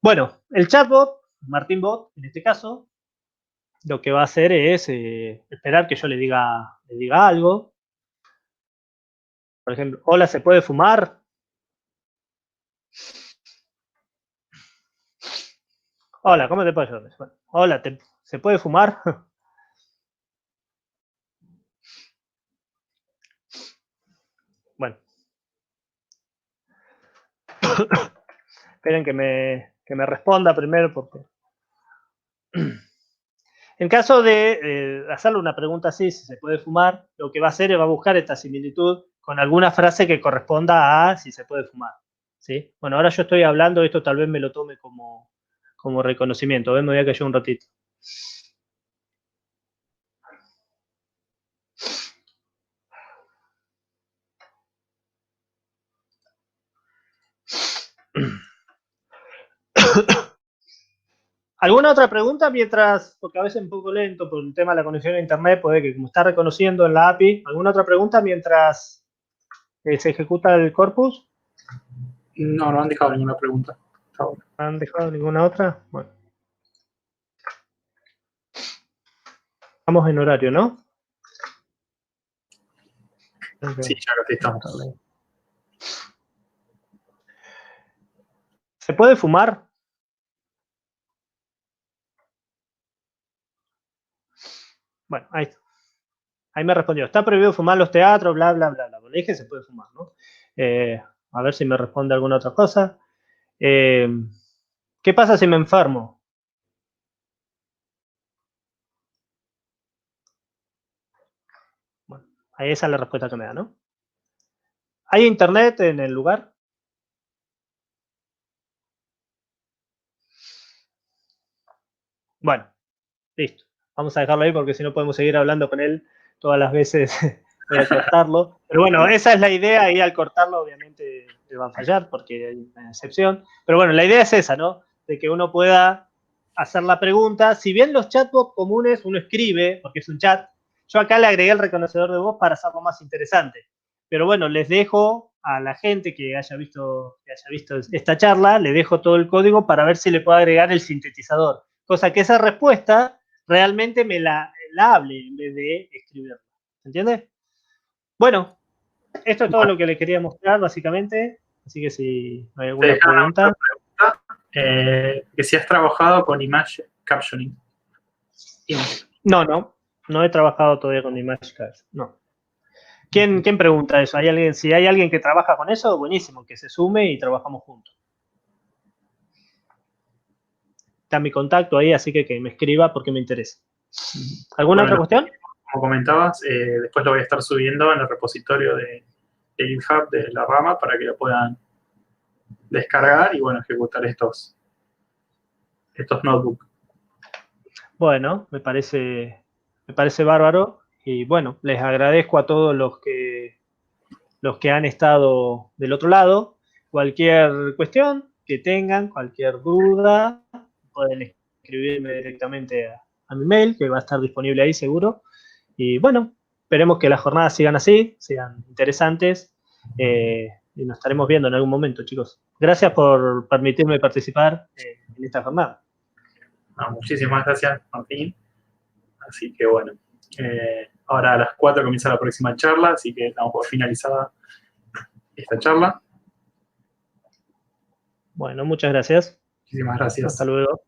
Bueno, el chatbot, Martín Bot, en este caso, lo que va a hacer es esperar que yo le diga algo. Por ejemplo, hola, ¿se puede fumar? Hola, ¿cómo te puedo ayudar? Bueno, hola, ¿se puede fumar? Bueno. Esperen que me responda primero porque... En caso de hacerle una pregunta así, si se puede fumar, lo que va a hacer es va a buscar esta similitud con alguna frase que corresponda a si se puede fumar. ¿Sí? Bueno, ahora yo estoy hablando, esto tal vez me lo tome como reconocimiento. Me voy a callar un ratito. ¿Alguna otra pregunta mientras, porque a veces es un poco lento por el tema de la conexión a internet, puede que como está reconociendo en la API, ¿alguna otra pregunta mientras se ejecuta el corpus? No, no han dejado ninguna pregunta. ¿No han dejado ninguna otra? Bueno. estamos en horario, ¿no? Sí, ya casi estamos. ¿Se puede fumar? Bueno, ahí me respondió. Está prohibido fumar en los teatros, bla, bla, bla, bla. Le dije se puede fumar, ¿no? A ver si me responde alguna otra cosa. ¿Qué pasa si me enfermo? Bueno, ahí esa es la respuesta que me da, ¿no? ¿Hay internet en el lugar? Bueno, listo. Vamos a dejarlo ahí porque si no podemos seguir hablando con él todas las veces. Voy a cortarlo. Pero bueno, esa es la idea y al cortarlo obviamente le va a fallar porque hay una excepción. Pero bueno, la idea es esa, ¿no? De que uno pueda hacer la pregunta. Si bien los chatbots comunes uno escribe, porque es un chat, yo acá le agregué el reconocedor de voz para hacerlo más interesante. Pero bueno, les dejo a la gente que haya visto esta charla, le dejo todo el código para ver si le puedo agregar el sintetizador. Cosa que esa respuesta realmente me la hable en vez de escribirla. ¿Entiendes? Bueno, esto es todo lo que les quería mostrar, básicamente. Así que si hay alguna pregunta. Que si has trabajado con image captioning. No he trabajado todavía con image captioning. No. ¿Quién pregunta eso? Si hay alguien que trabaja con eso, buenísimo, que se sume y trabajamos juntos. Está mi contacto ahí, así que me escriba porque me interesa. ¿Alguna otra cuestión? Como comentabas, después lo voy a estar subiendo en el repositorio de GitHub de la rama para que lo puedan descargar y, bueno, ejecutar estos notebooks. Bueno, me parece bárbaro. Y bueno, les agradezco a todos los que han estado del otro lado. Cualquier cuestión que tengan, cualquier duda, pueden escribirme directamente a mi mail, que va a estar disponible ahí seguro. Y bueno, esperemos que las jornadas sigan así, sean interesantes. Y nos estaremos viendo en algún momento, chicos. Gracias por permitirme participar en esta jornada. Muchísimas gracias, Martín. Así que bueno, ahora a las 4 comienza la próxima charla, así que damos por finalizada esta charla. Bueno, muchas gracias. Muchísimas gracias. Hasta luego.